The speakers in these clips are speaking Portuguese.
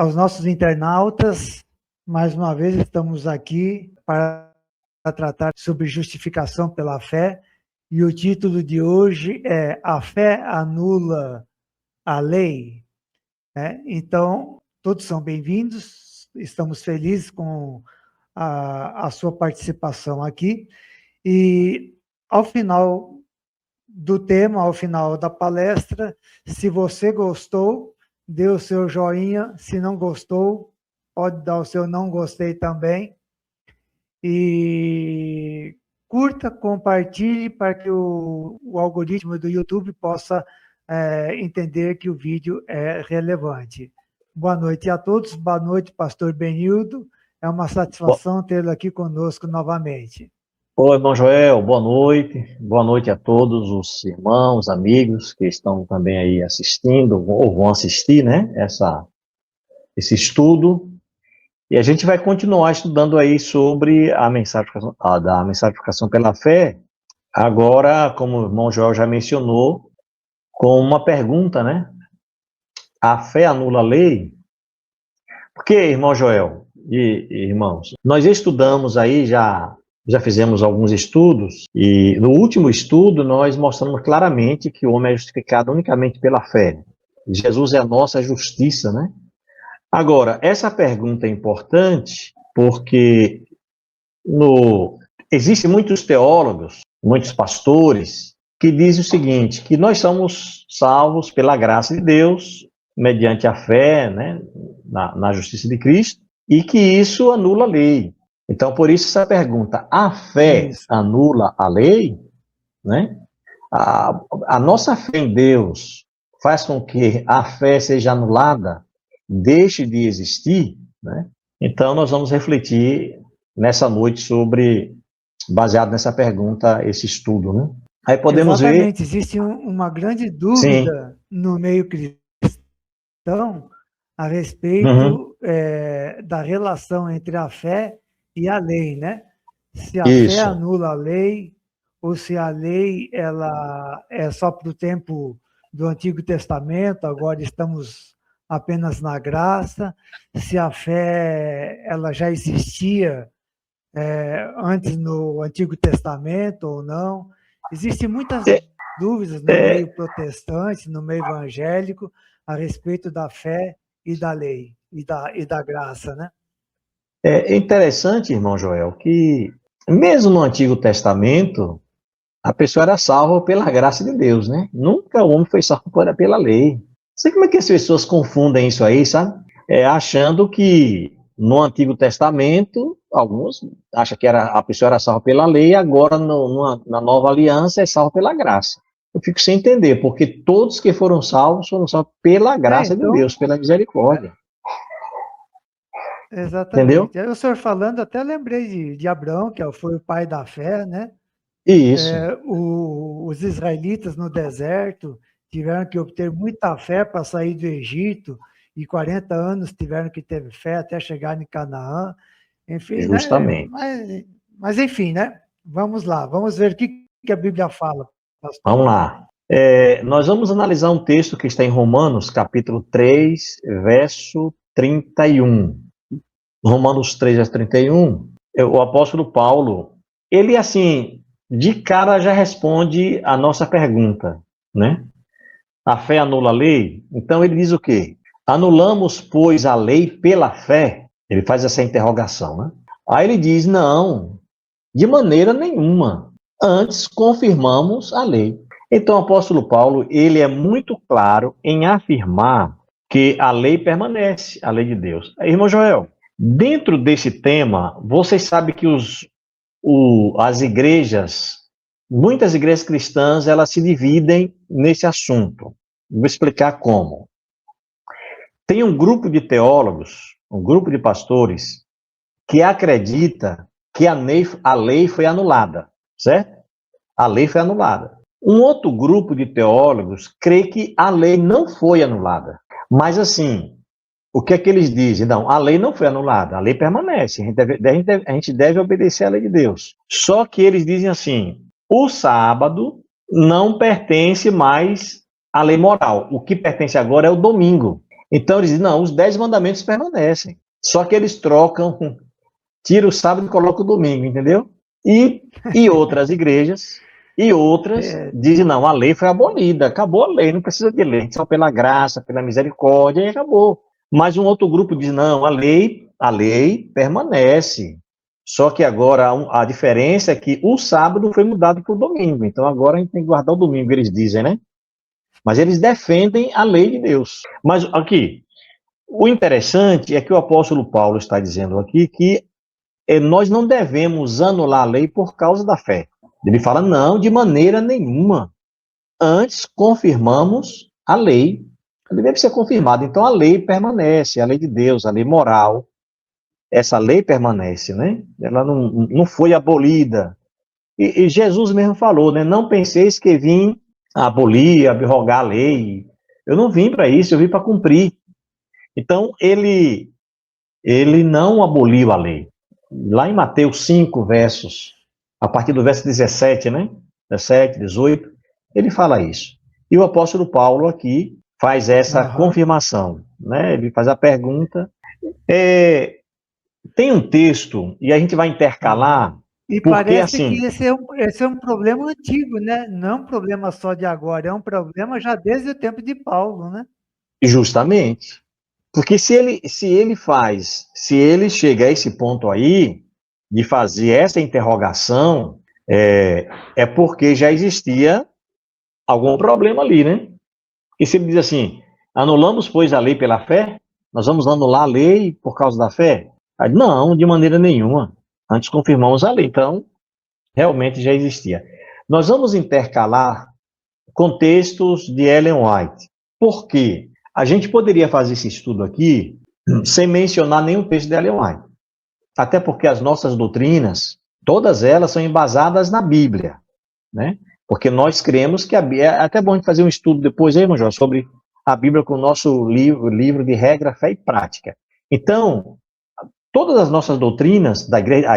aos nossos internautas. Mais uma vez estamos aqui para tratar sobre justificação pela fé, e o título de hoje é A Fé Anula a Lei. Então, todos são bem-vindos, estamos felizes com a sua participação aqui, e ao final do tema, ao final da palestra, se você gostou, dê o seu joinha, se não gostou, pode dar o seu não gostei também, e curta, compartilhe para que o algoritmo do YouTube possa entender que o vídeo é relevante. Boa noite a todos, boa noite, pastor Benildo, é uma satisfação tê-lo aqui conosco novamente. Oi, irmão Joel, boa noite a todos os irmãos, amigos que estão também aí assistindo, ou vão assistir, né, esse estudo, e a gente vai continuar estudando aí sobre a mensagificação pela fé, agora, como o irmão Joel já mencionou, com uma pergunta, né, a fé anula a lei? Porque, irmão Joel e irmãos, nós estudamos aí já fizemos alguns estudos, e no último estudo nós mostramos claramente que o homem é justificado unicamente pela fé. Jesus é a nossa justiça, né? Agora, essa pergunta é importante porque existem muitos teólogos, muitos pastores, que dizem o seguinte, que nós somos salvos pela graça de Deus, mediante a fé, né, na justiça de Cristo, e que isso anula a lei. Então, por isso essa pergunta, a fé anula a lei? Né? A nossa fé em Deus faz com que a fé seja anulada, deixe de existir? Né? Então, nós vamos refletir nessa noite baseado nessa pergunta, esse estudo. Né? Aí podemos Exatamente, ver... existe uma grande dúvida no meio cristão a respeito da relação entre a fé e a lei, né? Se a fé anula a lei, ou se a lei ela é só para o tempo do Antigo Testamento, agora estamos apenas na graça, se a fé ela já existia antes no Antigo Testamento ou não. Existem muitas dúvidas no meio protestante, no meio evangélico, a respeito da fé e da lei, e da graça, né? É interessante, irmão Joel, que mesmo no Antigo Testamento, a pessoa era salva pela graça de Deus, né? Nunca o homem foi salvo pela lei. Não sei como é que as pessoas confundem isso aí, sabe? Achando que no Antigo Testamento, alguns acham que a pessoa era salva pela lei, e agora na nova aliança é salva pela graça. Eu fico sem entender, porque todos que foram salvos pela graça de Deus, pela misericórdia. Exatamente. Entendeu? O senhor falando, até lembrei de Abraão, que foi o pai da fé, né? Isso. Os israelitas no deserto tiveram que obter muita fé para sair do Egito, e 40 anos tiveram que ter fé até chegar em Canaã. Enfim, justamente. Né? Mas enfim, né? Vamos lá, vamos ver o que a Bíblia fala. Pastor. Vamos lá. Nós vamos analisar um texto que está em Romanos, capítulo 3, verso 31. Romanos 3, verso 31, o apóstolo Paulo, ele assim, de cara já responde a nossa pergunta, né? A fé anula a lei? Então ele diz o quê? Anulamos, pois, a lei pela fé? Ele faz essa interrogação, né? Aí ele diz, não, de maneira nenhuma. Antes confirmamos a lei. Então o apóstolo Paulo, ele é muito claro em afirmar que a lei permanece, a lei de Deus. Irmão Joel, dentro desse tema, vocês sabem que as igrejas, muitas igrejas cristãs, elas se dividem nesse assunto. Vou explicar como. Tem um grupo de teólogos, um grupo de pastores, que acredita que a lei foi anulada, certo? A lei foi anulada. Um outro grupo de teólogos crê que a lei não foi anulada. Mas assim, o que é que eles dizem? Não, a lei não foi anulada, a lei permanece, a gente deve obedecer à lei de Deus. Só que eles dizem assim, o sábado não pertence mais à lei moral, o que pertence agora é o domingo. Então eles dizem, não, os 10 mandamentos permanecem. Só que eles trocam, tira o sábado e coloca o domingo, entendeu? E outras igrejas, e outras dizem, não, a lei foi abolida, acabou a lei, não precisa de lei, só pela graça, pela misericórdia, e acabou. Mas um outro grupo diz, não, a lei permanece. Só que agora a diferença é que o sábado foi mudado para o domingo, então agora a gente tem que guardar o domingo, eles dizem, né? Mas eles defendem a lei de Deus. Mas aqui, o interessante é que o apóstolo Paulo está dizendo aqui que nós não devemos anular a lei por causa da fé. Ele fala, não, de maneira nenhuma. Antes, confirmamos a lei. Ele deve ser confirmado. Então, a lei permanece, a lei de Deus, a lei moral. Essa lei permanece, né? Ela não foi abolida. E Jesus mesmo falou, né? Não penseis que vim abolir, abrogar a lei. Eu não vim para isso, eu vim para cumprir. Então, ele não aboliu a lei. Lá em Mateus 5, a partir do verso 17, né? 17, 18, ele fala isso. E o apóstolo Paulo aqui faz essa confirmação, né? Ele faz a pergunta. Tem um texto, e a gente vai intercalar, e porque parece assim... que esse é um problema antigo, né? Não é um problema só de agora, é um problema já desde o tempo de Paulo, né? Justamente. Porque se ele chega a esse ponto aí, de fazer essa interrogação, é porque já existia algum problema ali, né? E se ele diz assim, anulamos, pois, a lei pela fé? Nós vamos anular a lei por causa da fé? Aí, não, de maneira nenhuma. Antes confirmamos a lei. Então, realmente já existia. Nós vamos intercalar contextos de Ellen White. Por quê? A gente poderia fazer esse estudo aqui sem mencionar nenhum texto de Ellen White. Até porque as nossas doutrinas, todas elas são embasadas na Bíblia, né? Porque nós cremos que a Bíblia... É até bom a gente fazer um estudo depois aí, João, sobre a Bíblia com o nosso livro de regra, fé e prática. Então, todas as nossas doutrinas da igreja,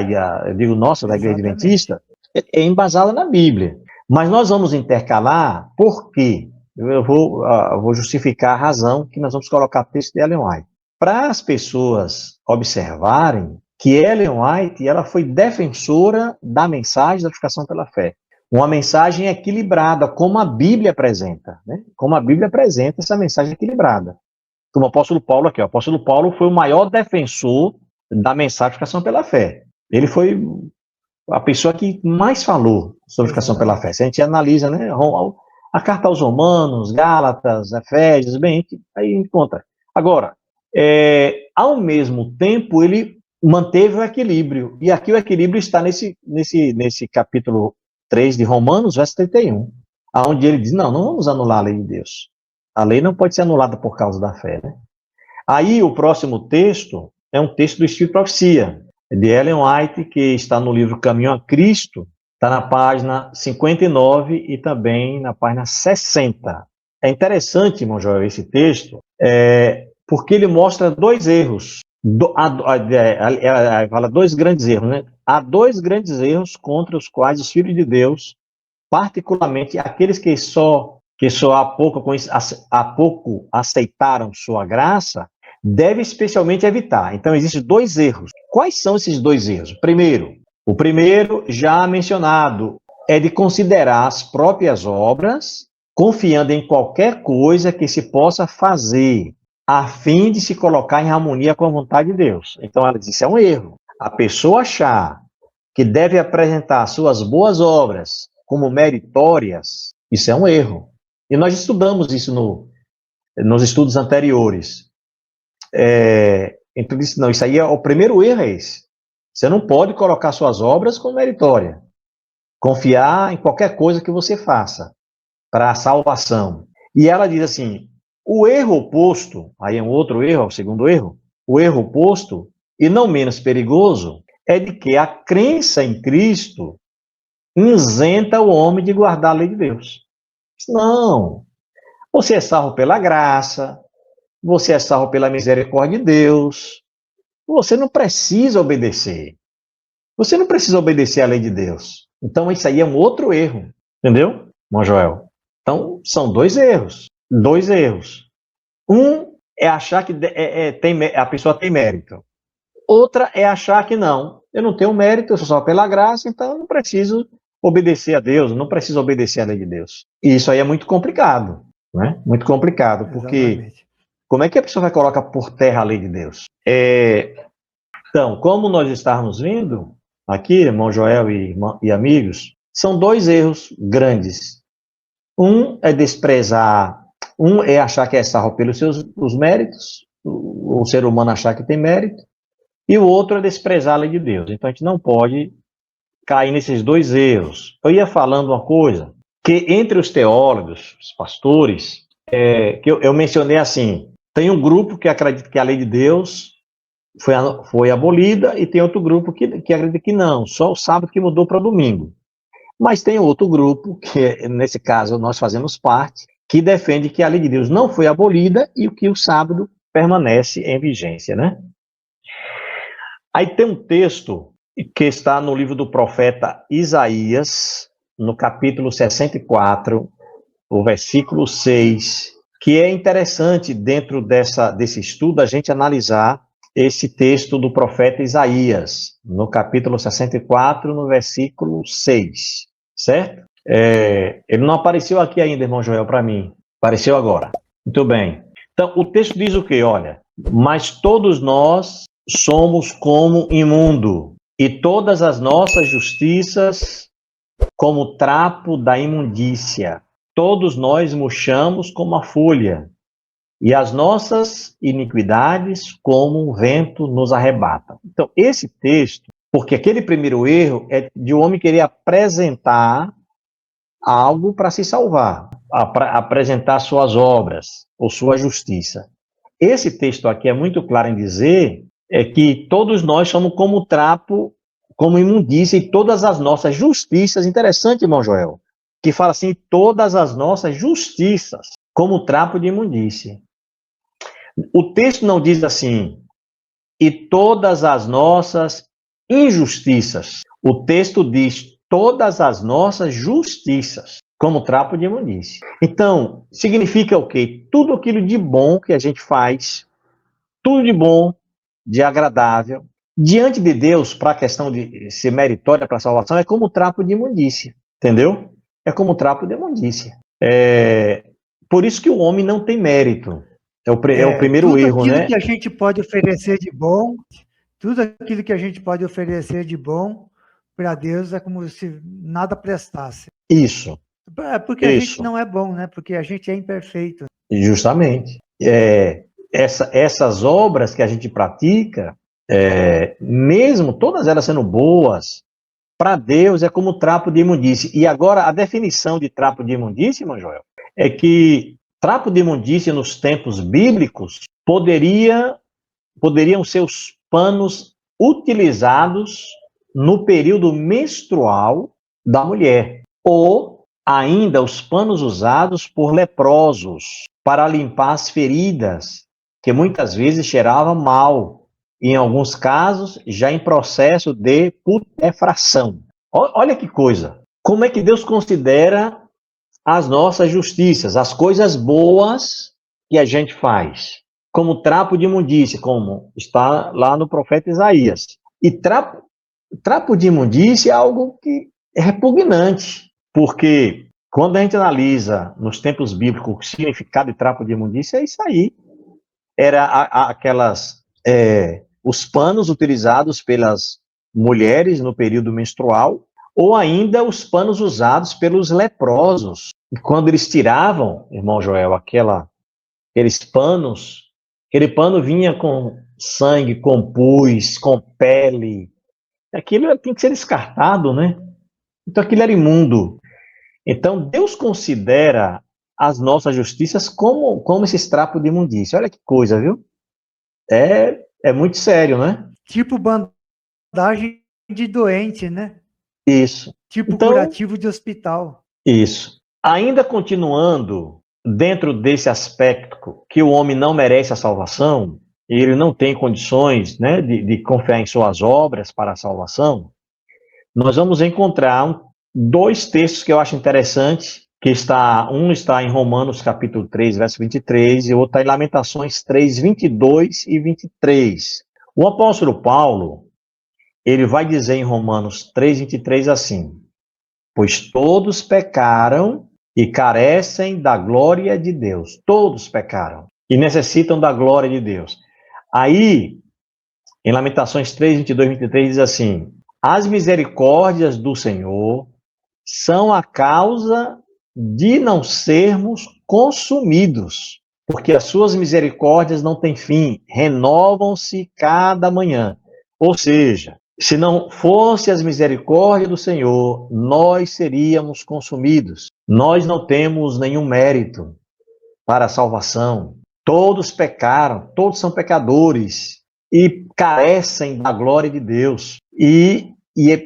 eu digo nossa, da igreja adventista, é embasada na Bíblia. Mas nós vamos intercalar, por quê? Eu vou justificar a razão que nós vamos colocar texto de Ellen White. Para as pessoas observarem que Ellen White ela foi defensora da mensagem da justificação pela fé. Uma mensagem equilibrada, como a Bíblia apresenta, né? Como a Bíblia apresenta essa mensagem equilibrada. Como o apóstolo Paulo aqui. O apóstolo Paulo foi o maior defensor da mensagem de justificação pela fé. Ele foi a pessoa que mais falou sobre justificação pela fé. Se a gente analisa, né, a carta aos Romanos, Gálatas, Efésios, bem, aí a gente encontra. Agora, ao mesmo tempo, ele manteve o equilíbrio. E aqui o equilíbrio está nesse capítulo 3 de Romanos, verso 31, onde ele diz, não vamos anular a lei de Deus. A lei não pode ser anulada por causa da fé, né? Aí o próximo texto é um texto do Espírito de Profecia, de Ellen White, que está no livro Caminho a Cristo, está na página 59 e também na página 60. É interessante, irmão Joel, esse texto, porque ele mostra dois erros. Fala dois grandes erros, né? Há dois grandes erros contra os quais os filhos de Deus, particularmente aqueles que só há pouco aceitaram sua graça, deve especialmente evitar. Então, existem dois erros. Quais são esses dois erros? O primeiro, já mencionado, é de considerar as próprias obras, confiando em qualquer coisa que se possa fazer, a fim de se colocar em harmonia com a vontade de Deus. Então, ela diz, isso é um erro. A pessoa achar que deve apresentar suas boas obras como meritórias, isso é um erro. E nós estudamos isso nos estudos anteriores. Então, não, isso aí o primeiro erro é esse. Você não pode colocar suas obras como meritória. Confiar em qualquer coisa que você faça para a salvação. E ela diz assim, o erro oposto, aí é um outro erro, o segundo erro, o erro oposto, e não menos perigoso, é de que a crença em Cristo isenta o homem de guardar a lei de Deus. Não. Você é salvo pela graça, você é salvo pela misericórdia de Deus, você não precisa obedecer. Você não precisa obedecer à lei de Deus. Então, isso aí é um outro erro. Entendeu, irmão Joel? Então, são dois erros. Um é achar que a pessoa tem mérito. Outra é achar que não, eu não tenho mérito, eu sou só pela graça, então eu não preciso obedecer a Deus, não preciso obedecer à lei de Deus. E isso aí é muito complicado, né? Muito complicado, porque Exatamente. como é que a pessoa vai colocar por terra a lei de Deus? Então, como nós estamos vendo aqui, irmão Joel e amigos, são dois erros grandes. Um é desprezar, um é achar que é salvo pelos seus os méritos, o ser humano achar que tem mérito, e o outro é desprezar a lei de Deus. Então a gente não pode cair nesses dois erros. Eu ia falando uma coisa, que entre os teólogos, os pastores, que eu mencionei assim, tem um grupo que acredita que a lei de Deus foi abolida e tem outro grupo que acredita que não, só o sábado que mudou para domingo. Mas tem outro grupo, que nesse caso nós fazemos parte, que defende que a lei de Deus não foi abolida e que o sábado permanece em vigência, né? Aí tem um texto que está no livro do profeta Isaías, no capítulo 64, o versículo 6, que é interessante dentro desse estudo a gente analisar esse texto do profeta Isaías, no capítulo 64, no versículo 6, certo? Ele não apareceu aqui ainda, irmão Joel, para mim. Apareceu agora. Muito bem. Então, o texto diz o quê? Olha, mas todos nós somos como imundo, e todas as nossas justiças como trapo da imundícia. Todos nós murchamos como a folha, e as nossas iniquidades como um vento nos arrebata. Então, esse texto, porque aquele primeiro erro é de um homem querer apresentar algo para se salvar, apresentar suas obras ou sua justiça. Esse texto aqui é muito claro em dizer que todos nós somos como trapo, como imundícia, e todas as nossas justiças, interessante, irmão Joel, que fala assim, todas as nossas justiças, como trapo de imundícia. O texto não diz assim, e todas as nossas injustiças. O texto diz, todas as nossas justiças, como trapo de imundícia. Então, significa o quê? Tudo aquilo de bom que a gente faz, tudo de bom, de agradável, diante de Deus, para a questão de ser meritória para a salvação, é como trapo de imundícia, entendeu? É como trapo de imundícia. Por isso que o homem não tem mérito. É o primeiro erro, né? Tudo aquilo que a gente pode oferecer de bom, tudo aquilo que a gente pode oferecer de bom para Deus é como se nada prestasse. Isso. Porque a gente não é bom, né? Porque a gente é imperfeito. Justamente. Essas obras que a gente pratica, mesmo todas elas sendo boas, para Deus é como trapo de imundície. E agora, a definição de trapo de imundície, irmão Joel, é que trapo de imundície nos tempos bíblicos poderiam ser os panos utilizados no período menstrual da mulher, ou ainda os panos usados por leprosos para limpar as feridas, que muitas vezes cheiravam mal, e em alguns casos já em processo de putrefração. Olha que coisa! Como é que Deus considera as nossas justiças, as coisas boas que a gente faz, como trapo de imundícia, como está lá no profeta Isaías. E trapo de imundícia é algo que é repugnante, porque quando a gente analisa nos tempos bíblicos o significado de trapo de imundícia, é isso aí. Era os panos utilizados pelas mulheres no período menstrual, ou ainda os panos usados pelos leprosos. E quando eles tiravam, irmão Joel, aqueles panos, aquele pano vinha com sangue, com pus, com pele. Aquilo tem que ser descartado, né? Então aquilo era imundo. Então Deus considera as nossas justiças como esses trapos de imundícia. Olha que coisa, viu? É muito sério, né? Tipo bandagem de doente, né? Isso. Tipo então, curativo de hospital. Isso. Ainda continuando dentro desse aspecto que o homem não merece a salvação, e ele não tem condições, né, de confiar em suas obras para a salvação, nós vamos encontrar dois textos que eu acho interessantes, um está em Romanos capítulo 3, verso 23, e o outro está em Lamentações 3, 22 e 23. O apóstolo Paulo, ele vai dizer em Romanos 3, 23 assim: pois todos pecaram e carecem da glória de Deus. Todos pecaram e necessitam da glória de Deus. Aí, em Lamentações 3, 22 e 23, diz assim: as misericórdias do Senhor são a causa de não sermos consumidos, porque as suas misericórdias não têm fim, renovam-se cada manhã. Ou seja, se não fosse as misericórdias do Senhor, nós seríamos consumidos. Nós não temos nenhum mérito para a salvação. Todos pecaram, todos são pecadores e carecem da glória de Deus. E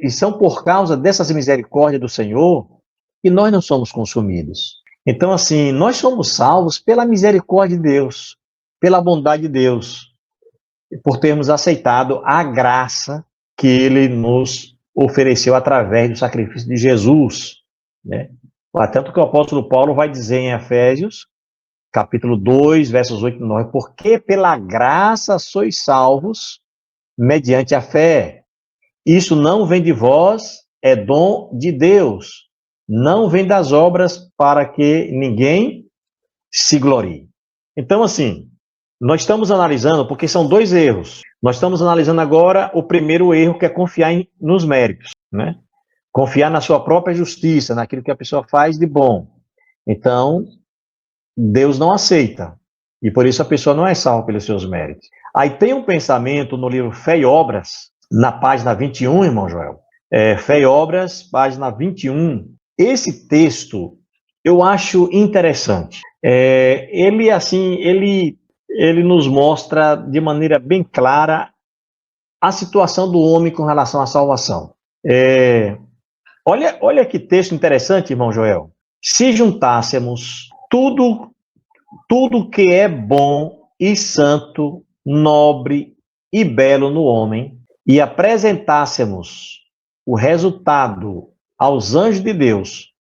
são por causa dessas misericórdias do Senhor que nós não somos consumidos. Então, assim, nós somos salvos pela misericórdia de Deus, pela bondade de Deus, por termos aceitado a graça que Ele nos ofereceu através do sacrifício de Jesus, né? Tanto que o apóstolo Paulo vai dizer em Efésios, capítulo 2, versos 8 e 9, porque pela graça sois salvos, mediante a fé. Isso não vem de vós, é dom de Deus. Não vem das obras para que ninguém se glorie. Então, assim, nós estamos analisando, porque são dois erros. Nós estamos analisando agora o primeiro erro, que é confiar nos méritos, né? Confiar na sua própria justiça, naquilo que a pessoa faz de bom. Então, Deus não aceita. E por isso a pessoa não é salva pelos seus méritos. Aí tem um pensamento no livro Fé e Obras, na página 21, irmão Joel. Fé e Obras, página 21. Esse texto eu acho interessante. Ele nos mostra de maneira bem clara a situação do homem com relação à salvação. Olha que texto interessante, irmão Joel. Se juntássemos tudo que é bom e santo, nobre e belo no homem, e apresentássemos o resultado aos anjos de Deus,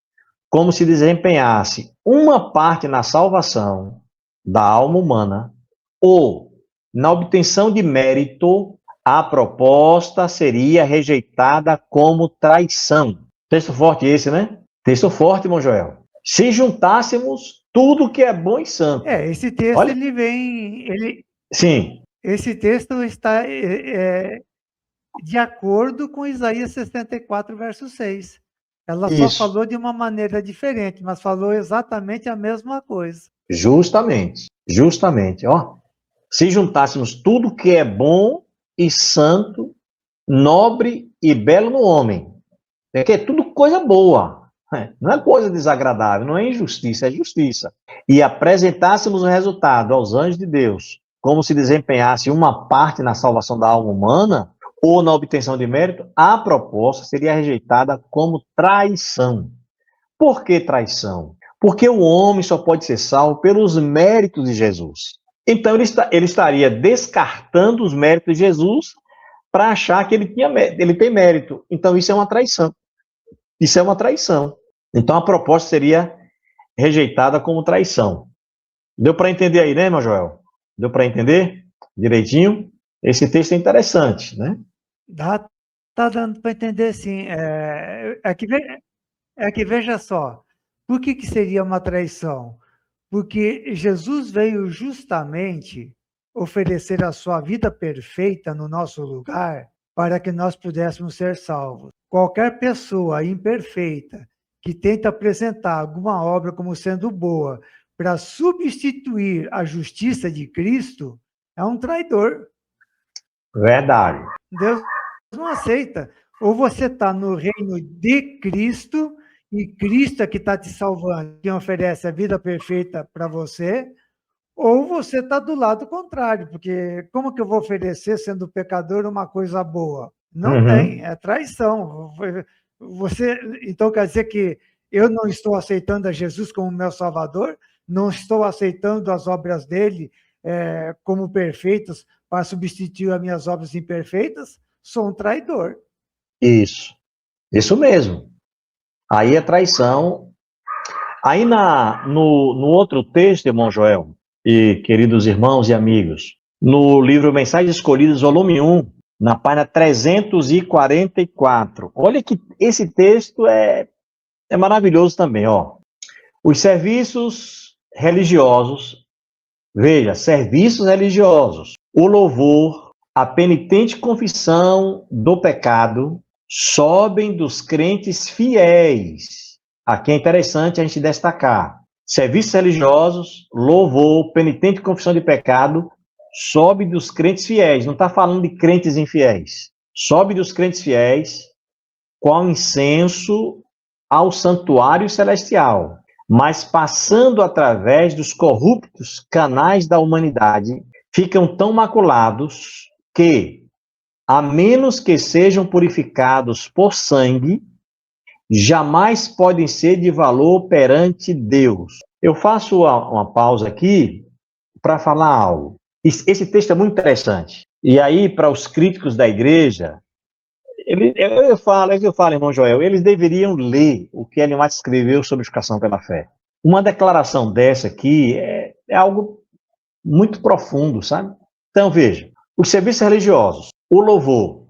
como se desempenhasse uma parte na salvação da alma humana, ou na obtenção de mérito, a proposta seria rejeitada como traição. Texto forte esse, né? Texto forte, irmão Joel. Se juntássemos tudo que é bom e santo. Esse texto, olha, ele vem... Sim. Esse texto está de acordo com Isaías 64, verso 6. Ela só falou de uma maneira diferente, mas falou exatamente a mesma coisa. Justamente. Se juntássemos tudo que é bom e santo, nobre e belo no homem, que é tudo coisa boa, não é coisa desagradável, não é injustiça, é justiça, e apresentássemos o resultado aos anjos de Deus, como se desempenhasse uma parte na salvação da alma humana, ou na obtenção de mérito, a proposta seria rejeitada como traição. Por que traição? Porque o homem só pode ser salvo pelos méritos de Jesus. Então, ele estaria descartando os méritos de Jesus para achar que ele tem mérito. Então, isso é uma traição. Então, a proposta seria rejeitada como traição. Deu para entender aí, né, irmão Joel? Deu para entender direitinho? Esse texto é interessante, né? Tá dando para entender, sim. Que veja só, por que seria uma traição? Porque Jesus veio justamente oferecer a sua vida perfeita no nosso lugar para que nós pudéssemos ser salvos. Qualquer pessoa imperfeita que tenta apresentar alguma obra como sendo boa para substituir a justiça de Cristo é um traidor. Verdade. Deus não aceita. Ou você está no reino de Cristo, e Cristo é que está te salvando, quem oferece a vida perfeita para você, ou você está do lado contrário, porque como que eu vou oferecer, sendo pecador, uma coisa boa? Não tem, é traição. Então quer dizer que eu não estou aceitando a Jesus como meu Salvador, não estou aceitando as obras dele como perfeitas para substituir as minhas obras imperfeitas? Sou um traidor. Isso mesmo. Aí é traição. Aí no outro texto, irmão Joel, e queridos irmãos e amigos, no livro Mensagens Escolhidas, volume 1, na página 344, olha que esse texto é maravilhoso também, ó. Os serviços religiosos, veja, serviços religiosos, o louvor, a penitente confissão do pecado, sobem dos crentes fiéis. Aqui é interessante a gente destacar. Serviços religiosos, louvor, penitente confissão de pecado, sobe dos crentes fiéis. Não está falando de crentes infiéis. Sobe dos crentes fiéis, qual incenso ao santuário celestial, mas passando através dos corruptos canais da humanidade, ficam tão maculados que, a menos que sejam purificados por sangue, jamais podem ser de valor perante Deus. Eu faço uma pausa aqui para falar algo. Esse texto é muito interessante. E aí, para os críticos da igreja, eu falo, irmão Joel, eles deveriam ler o que Ellen White escreveu sobre educação pela fé. Uma declaração dessa aqui é algo muito profundo, sabe? Então, veja, os serviços religiosos, o louvor,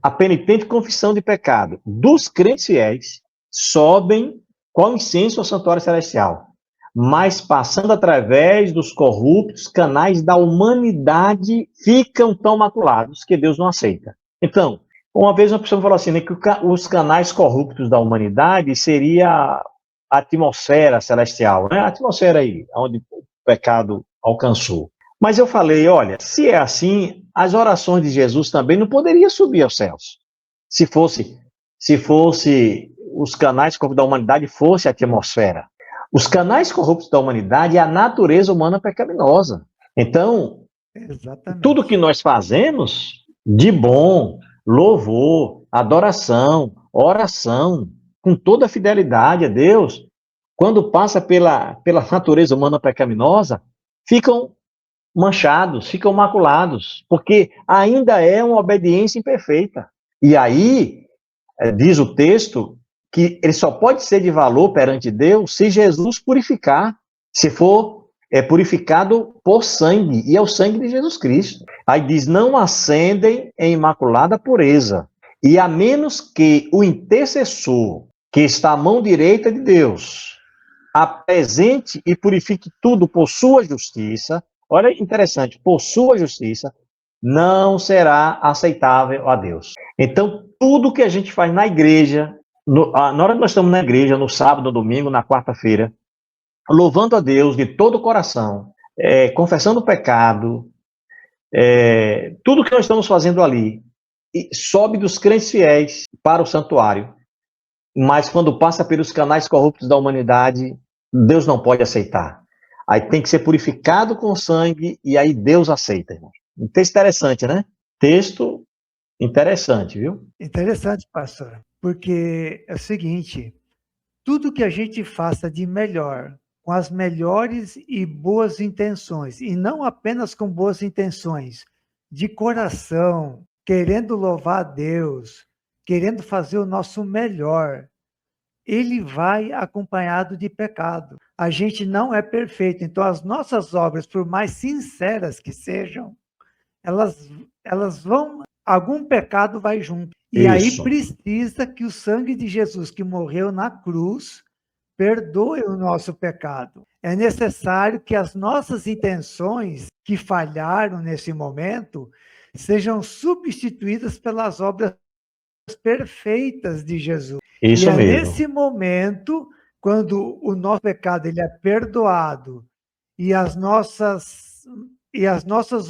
a penitente confissão de pecado dos crentes fiéis sobem com incenso ao santuário celestial, mas passando através dos corruptos canais da humanidade ficam tão maculados que Deus não aceita. Então, uma vez uma pessoa falou assim, né, que os canais corruptos da humanidade seria a atmosfera celestial, né? A atmosfera aí, onde o pecado alcançou. Mas eu falei, olha, se é assim, as orações de Jesus também não poderiam subir aos céus. Se fosse os canais corruptos da humanidade, fosse a atmosfera. Os canais corruptos da humanidade é a natureza humana pecaminosa. Então, exatamente, tudo que nós fazemos de bom, louvor, adoração, oração, com toda a fidelidade a Deus, quando passa pela natureza humana pecaminosa, ficam manchados, ficam maculados, porque ainda é uma obediência imperfeita. E aí, diz o texto, que ele só pode ser de valor perante Deus se Jesus purificar, se for purificado por sangue, e é o sangue de Jesus Cristo. Aí diz, não ascendem em imaculada pureza, e a menos que o intercessor, que está à mão direita de Deus, apresente e purifique tudo por sua justiça, olha interessante, por sua justiça, não será aceitável a Deus. Então, tudo que a gente faz na igreja, na hora que nós estamos na igreja, no sábado, no domingo, na quarta-feira, louvando a Deus de todo o coração, confessando o pecado, tudo que nós estamos fazendo ali, sobe dos crentes fiéis para o santuário, mas quando passa pelos canais corruptos da humanidade, Deus não pode aceitar. Aí tem que ser purificado com sangue e aí Deus aceita, irmão. Um texto interessante, né? Texto interessante, viu? Interessante, pastor, porque é o seguinte, tudo que a gente faça de melhor, com as melhores e boas intenções, e não apenas com boas intenções, de coração, querendo louvar a Deus, querendo fazer o nosso melhor, ele vai acompanhado de pecado. A gente não é perfeito, então as nossas obras, por mais sinceras que sejam, elas vão, algum pecado vai junto. E aí precisa que o sangue de Jesus que morreu na cruz perdoe o nosso pecado. É necessário que as nossas intenções que falharam nesse momento sejam substituídas pelas obras perfeitas de Jesus. Isso mesmo. Nesse momento, quando o nosso pecado ele é perdoado e as nossas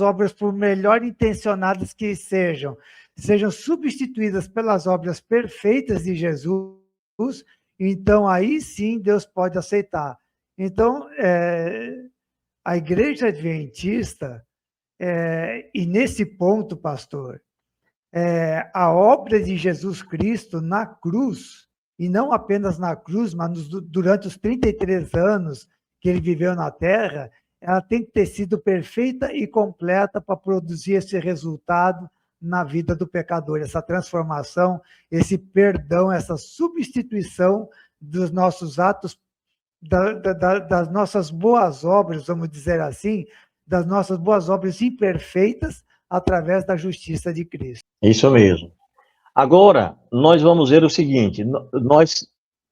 obras, por melhor intencionadas que sejam substituídas pelas obras perfeitas de Jesus, então aí sim Deus pode aceitar. Então, a Igreja Adventista, e nesse ponto, pastor, a obra de Jesus Cristo na cruz, e não apenas na cruz, mas durante os 33 anos que ele viveu na Terra, ela tem que ter sido perfeita e completa para produzir esse resultado na vida do pecador, essa transformação, esse perdão, essa substituição dos nossos atos das nossas boas obras, vamos dizer assim, das nossas boas obras imperfeitas através da justiça de Cristo. Isso mesmo. Agora, nós vamos ver o seguinte, nós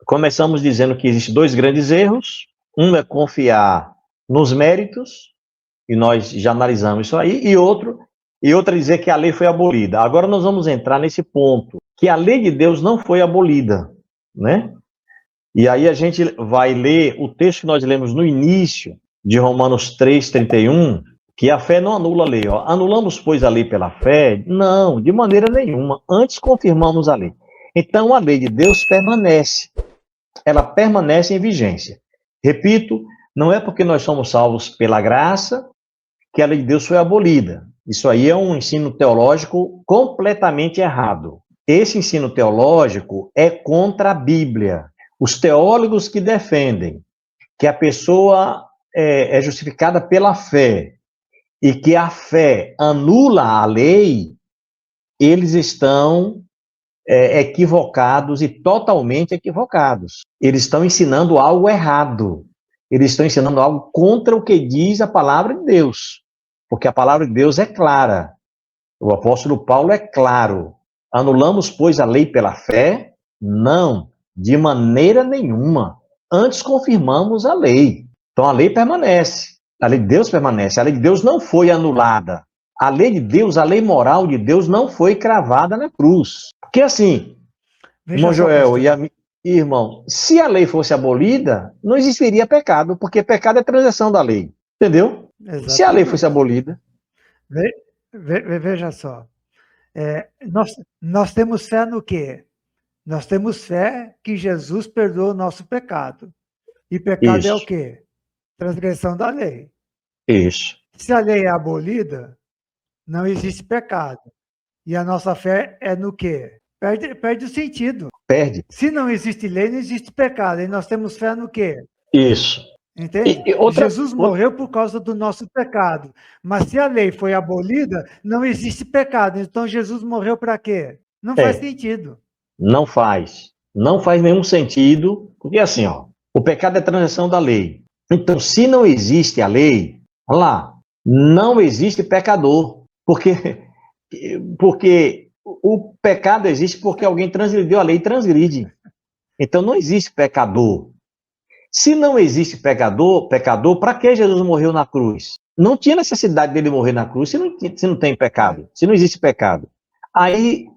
começamos dizendo que existem dois grandes erros, um é confiar nos méritos, e nós já analisamos isso aí, e outro é dizer que a lei foi abolida. Agora nós vamos entrar nesse ponto, que a lei de Deus não foi abolida, né? E aí a gente vai ler o texto que nós lemos no início de Romanos 3:31, que a fé não anula a lei. Ó. Anulamos, pois, a lei pela fé? Não, de maneira nenhuma. Antes confirmamos a lei. Então a lei de Deus permanece. Ela permanece em vigência. Repito, não é porque nós somos salvos pela graça que a lei de Deus foi abolida. Isso aí é um ensino teológico completamente errado. Esse ensino teológico é contra a Bíblia. Os teólogos que defendem que a pessoa é justificada pela fé e que a fé anula a lei, eles estão equivocados e totalmente equivocados. Eles estão ensinando algo errado. Eles estão ensinando algo contra o que diz a palavra de Deus. Porque a palavra de Deus é clara. O apóstolo Paulo é claro. Anulamos, pois, a lei pela fé? Não, de maneira nenhuma. Antes confirmamos a lei. Então a lei permanece. A lei de Deus permanece. A lei de Deus não foi anulada. A lei de Deus, a lei moral de Deus não foi cravada na cruz. Porque assim, irmão Joel e irmão, se a lei fosse abolida, não existiria pecado, porque pecado é transação da lei. Entendeu? Exatamente. Se a lei fosse abolida. Veja só. Nós temos fé no quê? Nós temos fé que Jesus perdoa o nosso pecado. E pecado é o quê? Transgressão da lei. Isso. Se a lei é abolida, não existe pecado. E a nossa fé é no quê? Perde o sentido. Perde. Se não existe lei, não existe pecado. E nós temos fé no quê? Isso. Entende? Jesus morreu por causa do nosso pecado. Mas se a lei foi abolida, não existe pecado. Então Jesus morreu para quê? Não faz sentido. Não faz. Não faz nenhum sentido. Porque assim, ó, o pecado é transação da lei. Então, se não existe a lei, olha lá, não existe pecador. Porque o pecado existe porque alguém transgrediu a lei e transgride. Então, não existe pecador. Se não existe pecador, para que Jesus morreu na cruz? Não tinha necessidade dele morrer na cruz se não tem pecado, se não existe pecado. Aí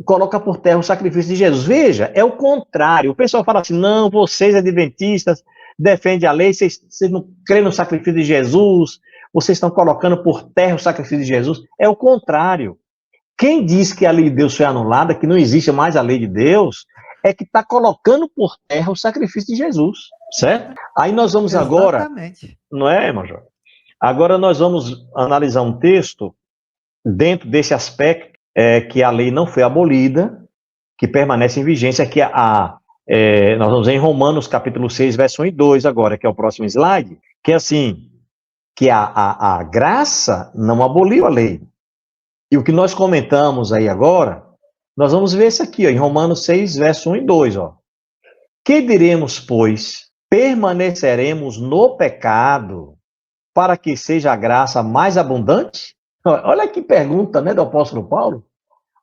coloca por terra o sacrifício de Jesus. Veja, é o contrário. O pessoal fala assim, não, vocês adventistas defendem a lei, vocês não creem no sacrifício de Jesus, vocês estão colocando por terra o sacrifício de Jesus. É o contrário. Quem diz que a lei de Deus foi anulada, que não existe mais a lei de Deus, é que está colocando por terra o sacrifício de Jesus, certo? Aí nós vamos agora, não é, irmão Jorge? Agora nós vamos analisar um texto dentro desse aspecto que a lei não foi abolida, que permanece em vigência, que nós vamos ver em Romanos capítulo 6, verso 1 e 2 agora, que é o próximo slide, que é assim, que a graça não aboliu a lei. E o que nós comentamos aí agora, nós vamos ver isso aqui, ó, em Romanos 6, verso 1 e 2. Ó. Que diremos, pois? Permaneceremos no pecado para que seja a graça mais abundante? Olha que pergunta, né, do apóstolo Paulo.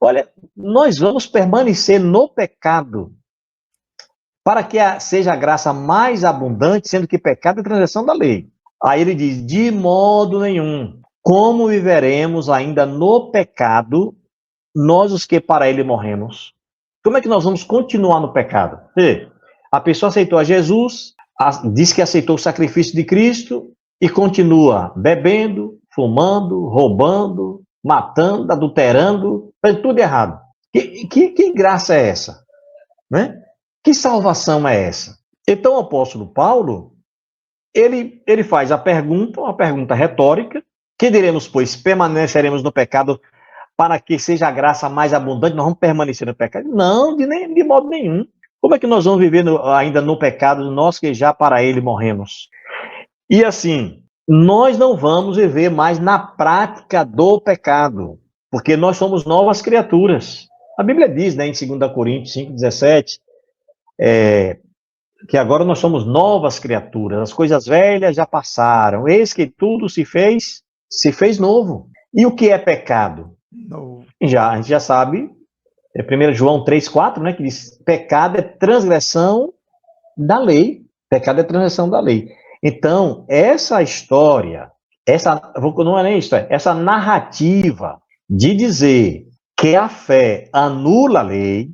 Olha, nós vamos permanecer no pecado para que seja a graça mais abundante, sendo que pecado é transgressão da lei. Aí ele diz, de modo nenhum. Como viveremos ainda no pecado, nós os que para ele morremos? Como é que nós vamos continuar no pecado? A pessoa aceitou a Jesus, diz que aceitou o sacrifício de Cristo e continua bebendo, fumando, roubando, matando, adulterando, fazendo tudo errado. Que graça é essa? Né? Que salvação é essa? Então o apóstolo Paulo, ele faz a pergunta, uma pergunta retórica, que diremos, pois, permaneceremos no pecado para que seja a graça mais abundante, nós vamos permanecer no pecado? Não, de modo nenhum. Como é que nós vamos viver ainda no pecado, nós que já para ele morremos? E assim, nós não vamos viver mais na prática do pecado, porque nós somos novas criaturas. A Bíblia diz, né, em 2 Coríntios 5,17, que agora nós somos novas criaturas, as coisas velhas já passaram, eis que tudo se fez novo. E o que é pecado? Novo. A gente já sabe, é 1 João 3,4, né, que diz, pecado é transgressão da lei. Pecado é transgressão da lei. Então, essa história, não é nem história, essa narrativa de dizer que a fé anula a lei,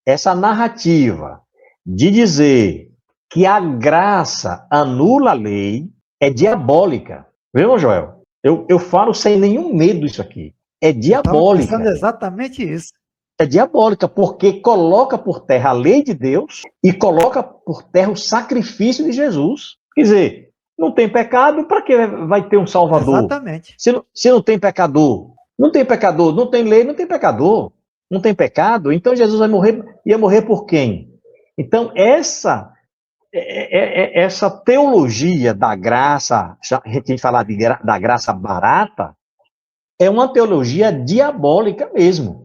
essa narrativa de dizer que a graça anula a lei é diabólica. Viu, Joel? Eu falo sem nenhum medo isso aqui. É diabólica. Eu estava pensando exatamente isso. É diabólica, porque coloca por terra a lei de Deus e coloca por terra o sacrifício de Jesus. Quer dizer, não tem pecado, para que vai ter um Salvador? Exatamente. Se não tem pecador, não tem lei, não tem pecador. Não tem pecado, então Jesus ia morrer por quem? Então, essa teologia da graça, a gente fala da graça barata, é uma teologia diabólica mesmo.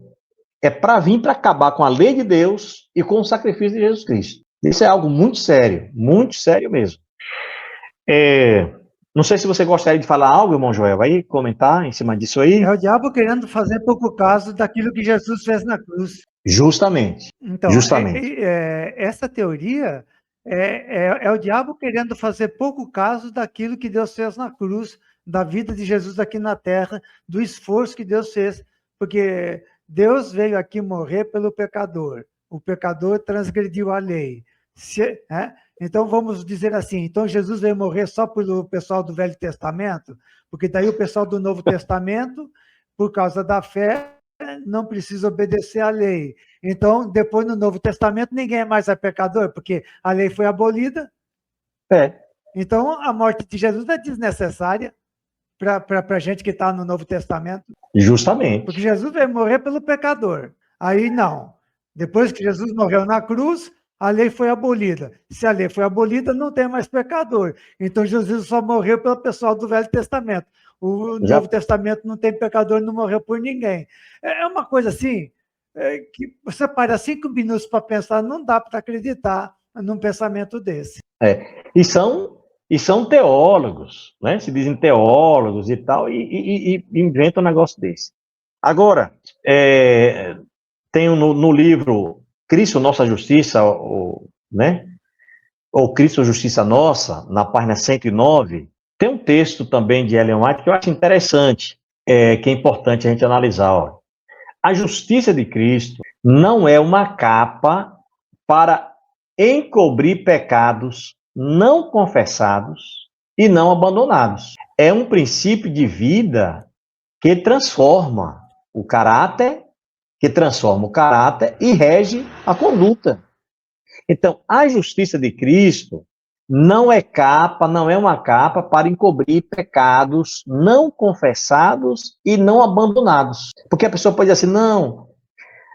É para vir para acabar com a lei de Deus e com o sacrifício de Jesus Cristo. Isso é algo muito sério mesmo. Não sei se você gostaria de falar algo, irmão Joel, vai comentar em cima disso aí? É o diabo querendo fazer pouco caso daquilo que Jesus fez na cruz. Justamente. Então, justamente. Essa teoria é o diabo querendo fazer pouco caso daquilo que Deus fez na cruz, da vida de Jesus aqui na terra, do esforço que Deus fez. Porque Deus veio aqui morrer pelo pecador. O pecador transgrediu a lei. Então, vamos dizer assim, então Jesus veio morrer só pelo pessoal do Velho Testamento, porque daí o pessoal do Novo Testamento, por causa da fé, não precisa obedecer à lei. Então, depois no Novo Testamento, ninguém mais é pecador, porque a lei foi abolida. Então, a morte de Jesus é desnecessária para a gente que está no Novo Testamento. Justamente. Porque Jesus veio morrer pelo pecador. Aí não. Depois que Jesus morreu na cruz, a lei foi abolida. Se a lei foi abolida, não tem mais pecador. Então, Jesus só morreu pelo pessoal do Velho Testamento. O Novo Testamento não tem pecador, não morreu por ninguém. É uma coisa assim, que você para 5 minutos para pensar, não dá para acreditar num pensamento desse. E são teólogos, né? Se dizem teólogos e tal, e inventam um negócio desse. Agora, tem no livro Cristo, Nossa Justiça, né? Ou Cristo, Justiça Nossa, na página 109, tem um texto também de Ellen White que eu acho interessante, que é importante a gente analisar. Ó. A justiça de Cristo não é uma capa para encobrir pecados não confessados e não abandonados. É um princípio de vida que transforma o caráter, e rege a conduta. Então, a justiça de Cristo não é uma capa para encobrir pecados não confessados e não abandonados. Porque a pessoa pode dizer assim, não,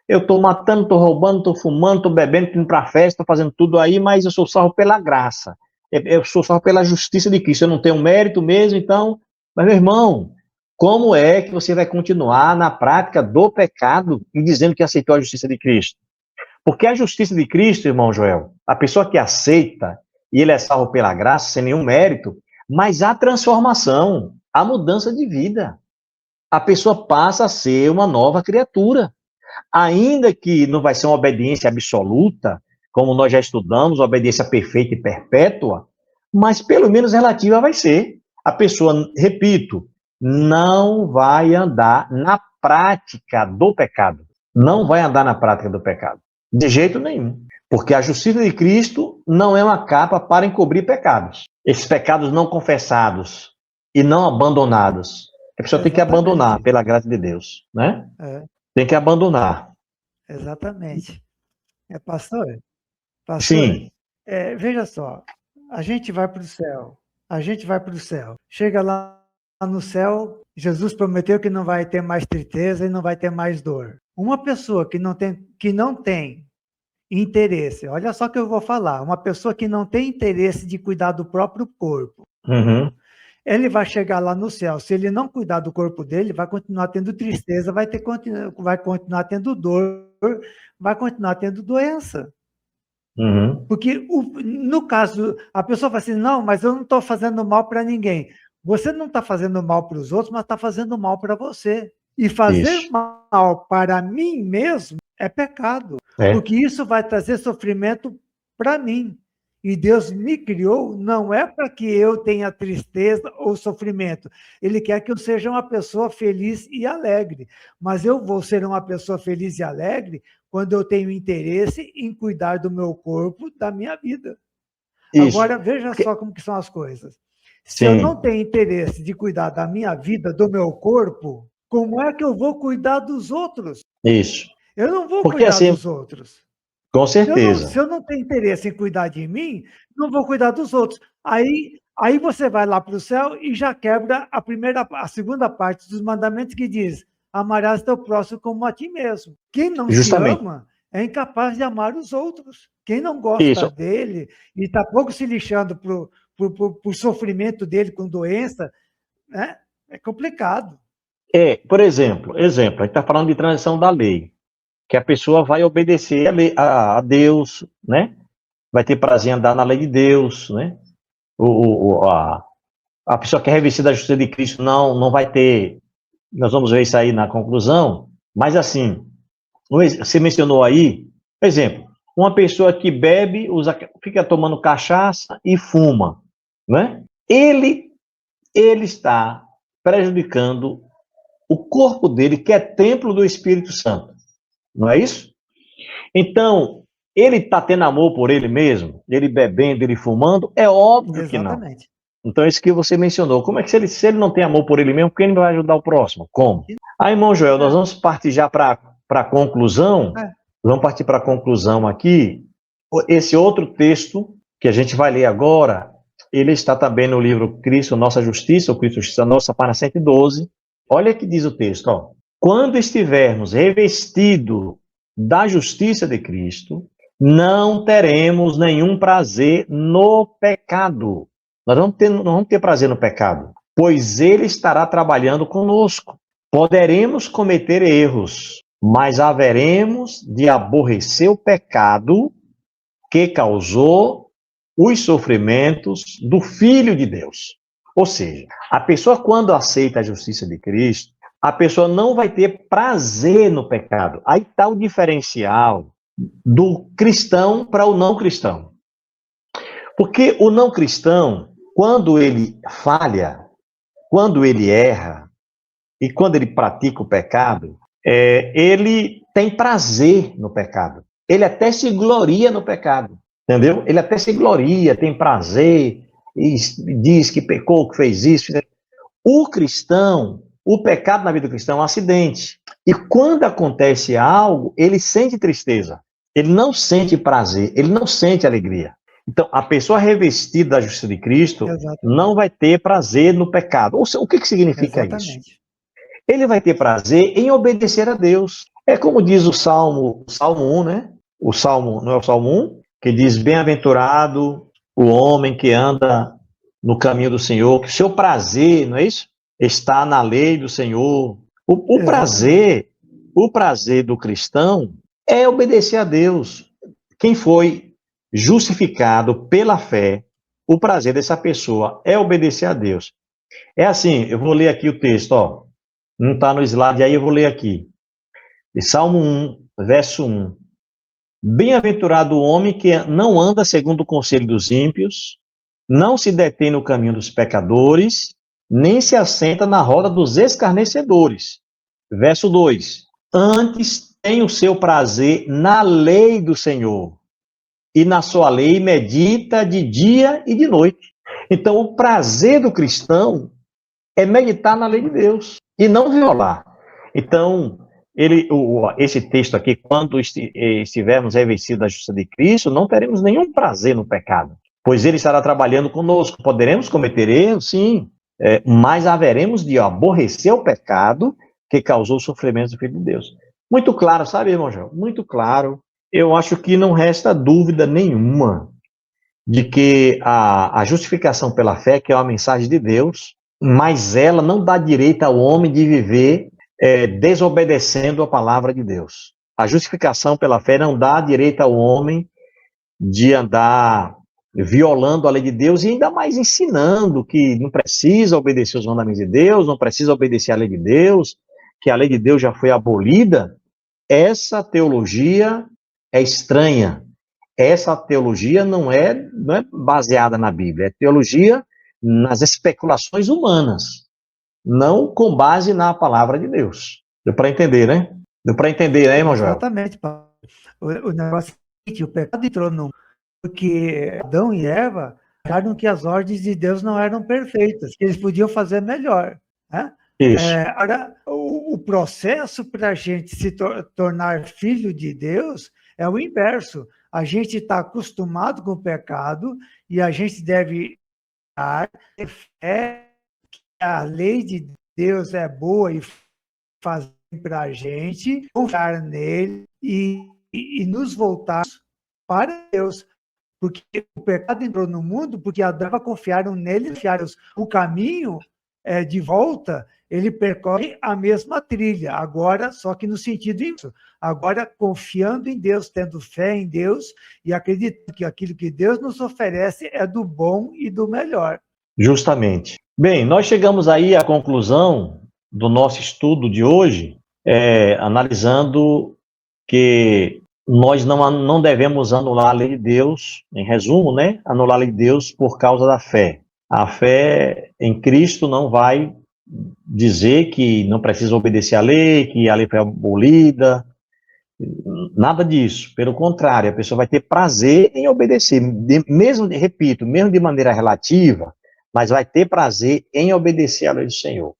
eu estou matando, estou roubando, estou fumando, estou bebendo, estou indo para a festa, estou fazendo tudo aí, mas eu sou salvo pela graça. Eu sou salvo pela justiça de Cristo. Eu não tenho mérito mesmo, então... Mas, meu irmão, como é que você vai continuar na prática do pecado e dizendo que aceitou a justiça de Cristo? Porque a justiça de Cristo, irmão Joel, a pessoa que aceita, e ele é salvo pela graça, sem nenhum mérito, mas a transformação, a mudança de vida. A pessoa passa a ser uma nova criatura. Ainda que não vai ser uma obediência absoluta, como nós já estudamos, obediência perfeita e perpétua, mas pelo menos relativa vai ser. A pessoa, repito, não vai andar na prática do pecado. Não vai andar na prática do pecado. De jeito nenhum. Porque a justiça de Cristo não é uma capa para encobrir pecados. Esses pecados não confessados e não abandonados. A pessoa tem que abandonar, pela graça de Deus, né? Tem que abandonar. Exatamente. Pastor, Sim. Veja só, a gente vai para o céu. Chega lá no céu, Jesus prometeu que não vai ter mais tristeza e não vai ter mais dor. Uma pessoa que não tem interesse, olha só o que eu vou falar, uma pessoa que não tem interesse de cuidar do próprio corpo, ele vai chegar lá no céu, se ele não cuidar do corpo dele, vai continuar tendo tristeza, vai continuar tendo dor, vai continuar tendo doença. Uhum. Porque, no caso, a pessoa fala assim, não, mas eu não estou fazendo mal para ninguém. Você não está fazendo mal para os outros, mas está fazendo mal para você. E fazer Isso. mal para mim mesmo é pecado, É. porque isso vai trazer sofrimento para mim. E Deus me criou não é para que eu tenha tristeza ou sofrimento. Ele quer que eu seja uma pessoa feliz e alegre. Mas eu vou ser uma pessoa feliz e alegre quando eu tenho interesse em cuidar do meu corpo, da minha vida. Isso. Agora, veja só como que são as coisas. Se eu não Sim. tenho interesse de cuidar da minha vida, do meu corpo, como é que eu vou cuidar dos outros? Isso. Eu não vou Porque cuidar assim, dos outros. com Se certeza. eu não tenho interesse em cuidar de mim, não vou cuidar dos outros. Aí você vai lá para o céu e já quebra a segunda parte dos mandamentos que diz: amarás teu próximo como a ti mesmo. Quem não se Justamente. ama é incapaz de amar os outros. Quem não gosta Isso. dele e está pouco se lixando por sofrimento dele com doença, né? É complicado. Por exemplo, a gente está falando de transição da lei, que a pessoa vai obedecer a Deus, né? Vai ter prazer em andar na lei de Deus, né? A pessoa que é revestida da justiça de Cristo não vai ter. Nós vamos ver isso aí na conclusão, mas assim, você mencionou aí, por exemplo, uma pessoa que bebe, fica tomando cachaça e fuma, né? Ele está prejudicando o corpo dele, que é templo do Espírito Santo, não é isso? Então, ele está tendo amor por ele mesmo, ele bebendo, ele fumando? É óbvio que não. Exatamente. Então, é isso que você mencionou. Como é que se ele não tem amor por ele mesmo, por que ele vai ajudar o próximo? Como? Aí, irmão Joel, nós vamos partir já para a conclusão. É. Vamos partir para a conclusão aqui. Esse outro texto que a gente vai ler agora, ele está também no livro Cristo, Nossa Justiça, ou Cristo Justiça Nossa, página 112. Olha que diz o texto, ó. Quando estivermos revestidos da justiça de Cristo, não teremos nenhum prazer no pecado. Nós não vamos ter prazer no pecado, pois ele estará trabalhando conosco. Poderemos cometer erros, mas haveremos de aborrecer o pecado que causou os sofrimentos do Filho de Deus. Ou seja, a pessoa, quando aceita a justiça de Cristo, a pessoa não vai ter prazer no pecado. Aí está o diferencial do cristão para o não cristão. Porque o não cristão, quando ele falha, quando ele erra e quando ele pratica o pecado, ele tem prazer no pecado. Ele até se gloria no pecado, entendeu? Ele até se gloria, tem prazer, e diz que pecou, que fez isso. O cristão, o pecado na vida do cristão é um acidente. E quando acontece algo, ele sente tristeza. Ele não sente prazer, ele não sente alegria. Então, a pessoa revestida da justiça de Cristo não vai ter prazer no pecado. Ou seja, o que significa isso? Ele vai ter prazer em obedecer a Deus. É como diz o Salmo 1, né? O Salmo, não é o Salmo 1? Que diz, bem-aventurado o homem que anda no caminho do Senhor, que o seu prazer, não é isso? Está na lei do Senhor. O prazer do cristão é obedecer a Deus. Quem foi justificado pela fé, o prazer dessa pessoa é obedecer a Deus. É assim, eu vou ler aqui o texto, ó. Não está no slide aí, eu vou ler aqui. De Salmo 1, verso 1. Bem-aventurado o homem que não anda segundo o conselho dos ímpios, não se detém no caminho dos pecadores, nem se assenta na roda dos escarnecedores. Verso 2. Antes tem o seu prazer na lei do Senhor, e na sua lei medita de dia e de noite. Então, o prazer do cristão é meditar na lei de Deus e não violar. Então, esse texto aqui, quando estivermos revestidos da justiça de Cristo, não teremos nenhum prazer no pecado, pois ele estará trabalhando conosco. Poderemos cometer erros, sim, mas haveremos de aborrecer o pecado que causou o sofrimento do Filho de Deus. Muito claro, sabe, irmão João? Muito claro. Eu acho que não resta dúvida nenhuma de que a justificação pela fé, que é uma mensagem de Deus, mas ela não dá direito ao homem de viver desobedecendo a palavra de Deus. A justificação pela fé não dá direito ao homem de andar violando a lei de Deus e ainda mais ensinando que não precisa obedecer os mandamentos de Deus, não precisa obedecer a lei de Deus, que a lei de Deus já foi abolida, essa teologia é estranha. Essa teologia não é baseada na Bíblia, é teologia nas especulações humanas, não com base na palavra de Deus. Deu para entender, né? Deu para entender, né, irmão Joel? Exatamente, Paulo. O negócio é o seguinte, o pecado entrou no mundo porque Adão e Eva acharam que as ordens de Deus não eram perfeitas, que eles podiam fazer melhor, né? Isso. Agora, o processo para a gente se tornar filho de Deus é o inverso. A gente está acostumado com o pecado e a gente deve ter fé que a lei de Deus é boa e faz para a gente, confiar nele e nos voltar para Deus. Porque o pecado entrou no mundo porque Adão e Eva confiaram nele, confiaram o caminho de volta, ele percorre a mesma trilha, agora só que no sentido inverso. Agora confiando em Deus, tendo fé em Deus e acreditando que aquilo que Deus nos oferece é do bom e do melhor. Justamente. Bem, nós chegamos aí à conclusão do nosso estudo de hoje, analisando que nós não devemos anular a lei de Deus, em resumo, né? Anular a lei de Deus por causa da fé. A fé em Cristo não vai dizer que não precisa obedecer à lei, que a lei foi abolida, nada disso. Pelo contrário, a pessoa vai ter prazer em obedecer, mesmo, repito, mesmo de maneira relativa, mas vai ter prazer em obedecer à lei do Senhor.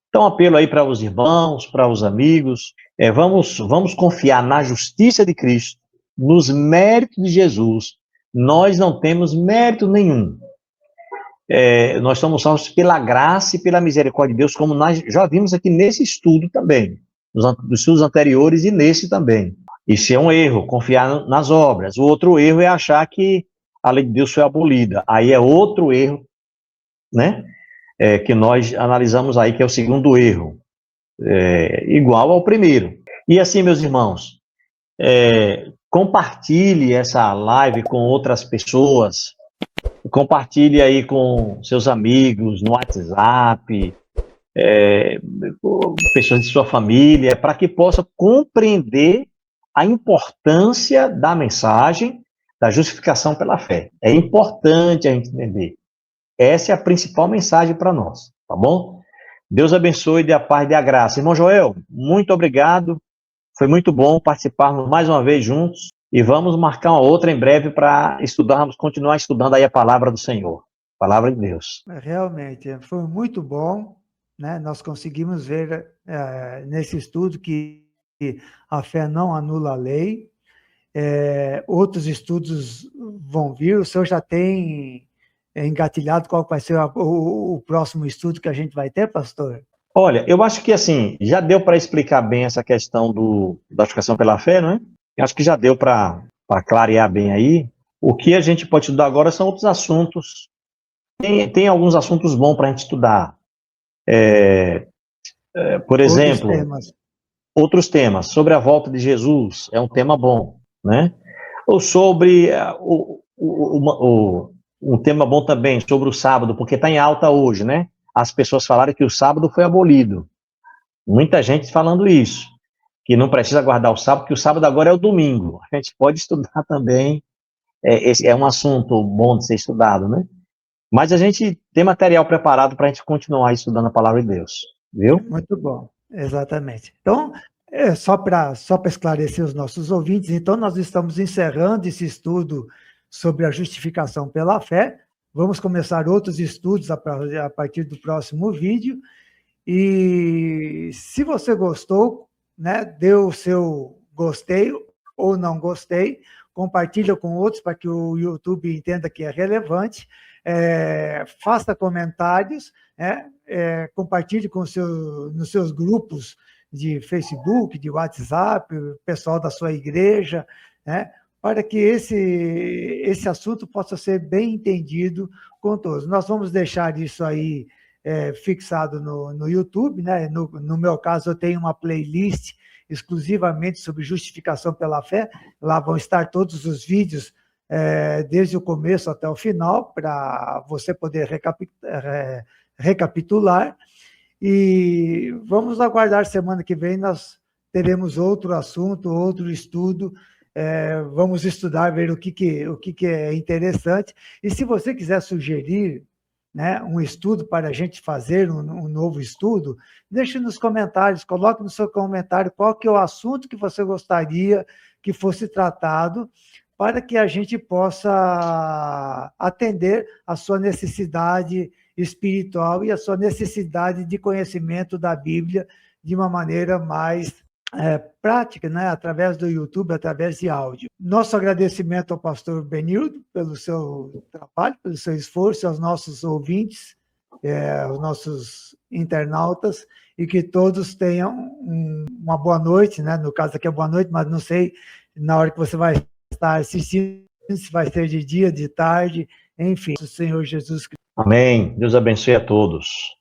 Então, apelo aí para os irmãos, para os amigos, vamos confiar na justiça de Cristo, nos méritos de Jesus. Nós não temos mérito nenhum. Nós somos salvos pela graça e pela misericórdia de Deus, como nós já vimos aqui nesse estudo também, nos estudos anteriores e nesse também. Isso é um erro, confiar nas obras. O outro erro é achar que a lei de Deus foi abolida. Aí é outro erro, né? Que nós analisamos aí, que é o segundo erro, igual ao primeiro. E assim, meus irmãos, compartilhe essa live com outras pessoas, compartilhe aí com seus amigos, no WhatsApp, pessoas de sua família, para que possa compreender a importância da mensagem da justificação pela fé. É importante a gente entender. Essa é a principal mensagem para nós, tá bom? Deus abençoe, dê a paz e dê a graça. Irmão Joel, muito obrigado. Foi muito bom participarmos mais uma vez juntos e vamos marcar uma outra em breve para continuar estudando aí a palavra do Senhor, a palavra de Deus. Realmente, foi muito bom, né? Nós conseguimos ver nesse estudo que a fé não anula a lei. Outros estudos vão vir, o senhor já tem engatilhado qual vai ser o próximo estudo que a gente vai ter, pastor? Olha, eu acho que assim, já deu para explicar bem essa questão da justificação pela fé, não é? Eu acho que já deu para clarear bem aí. O que a gente pode estudar agora são outros assuntos. Tem alguns assuntos bons para a gente estudar. Por exemplo, outros temas. Sobre a volta de Jesus, é um tema bom, né? Ou sobre um tema bom também, sobre o sábado, porque está em alta hoje, né? As pessoas falaram que o sábado foi abolido. Muita gente falando isso, que não precisa guardar o sábado, que o sábado agora é o domingo. A gente pode estudar também, esse é um assunto bom de ser estudado, né? Mas a gente tem material preparado para a gente continuar estudando a palavra de Deus, viu? Muito bom, exatamente. Então, só para esclarecer os nossos ouvintes, então nós estamos encerrando esse estudo sobre a justificação pela fé. Vamos começar outros estudos a partir do próximo vídeo. E se você gostou, né, deu o seu gostei ou não gostei, compartilha com outros para que o YouTube entenda que é relevante, faça comentários, compartilhe nos seus grupos de Facebook, de WhatsApp, o pessoal da sua igreja, né, para que esse assunto possa ser bem entendido com todos. Nós vamos deixar isso aí fixado no YouTube, né? No meu caso, eu tenho uma playlist exclusivamente sobre justificação pela fé. Lá vão estar todos os vídeos desde o começo até o final, para você poder recapitular. E vamos aguardar semana que vem, nós teremos outro assunto, outro estudo. Vamos estudar, ver o que é interessante. E se você quiser sugerir, né, um estudo para a gente fazer, um novo estudo, deixe nos comentários, coloque no seu comentário qual que é o assunto que você gostaria que fosse tratado, para que a gente possa atender a sua necessidade espiritual e a sua necessidade de conhecimento da Bíblia de uma maneira mais prática, né? Através do YouTube, através de áudio. Nosso agradecimento ao pastor Benildo pelo seu trabalho, pelo seu esforço, aos nossos ouvintes, aos nossos internautas, e que todos tenham uma boa noite, né? No caso aqui é boa noite, mas não sei na hora que você vai estar assistindo, se vai ser de dia, de tarde, enfim, o Senhor Jesus Cristo. Amém. Deus abençoe a todos.